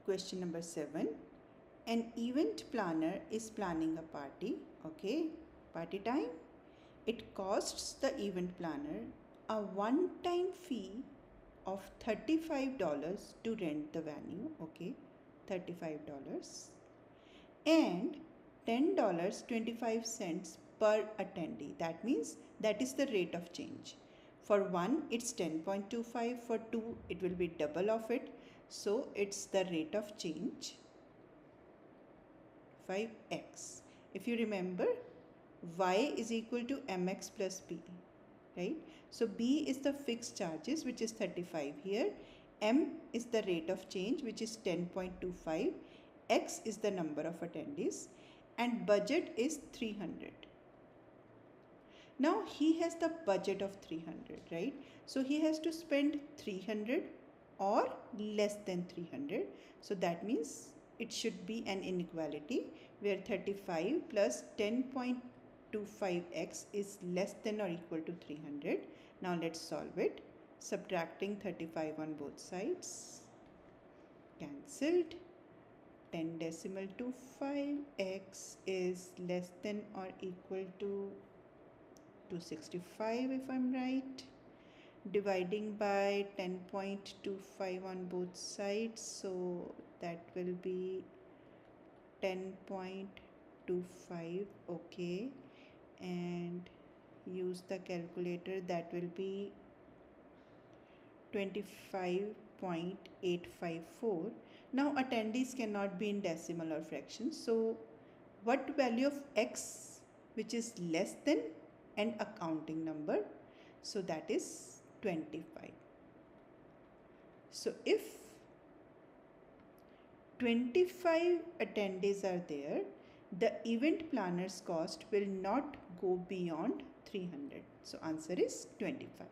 Question number 7. An event planner is planning a party. Okay, party time. It costs the event planner a one-time fee of $35 to rent the venue. Okay, $35 and $10.25 per attendee. That means that is the rate of change. For one, it's 10.25. For two, it will be double of it. So it's the rate of change 5x. If you remember, y is equal to mx plus b, right? So b is the fixed charges, which is 35 here. M is the rate of change, which is 10.25. X is the number of attendees and budget is 300. Now he has the budget of 300, right? So he has to spend 300 or less than 300. So that means it should be an inequality where 35 plus 10.25x is less than or equal to 300. Now let's solve it. Subtracting 35 on both sides. Cancelled. 10.25x is less than or equal to 265 if I'm right. Dividing by 10.25 on both sides, so that will be 10.25. okay, and use the calculator. That will be 25.854. Now attendees cannot be in decimal or fractions, so what value of x which is less than and a counting number? So that is 25. So if 25 attendees are there, the event planner's cost will not go beyond 300. So answer is 25.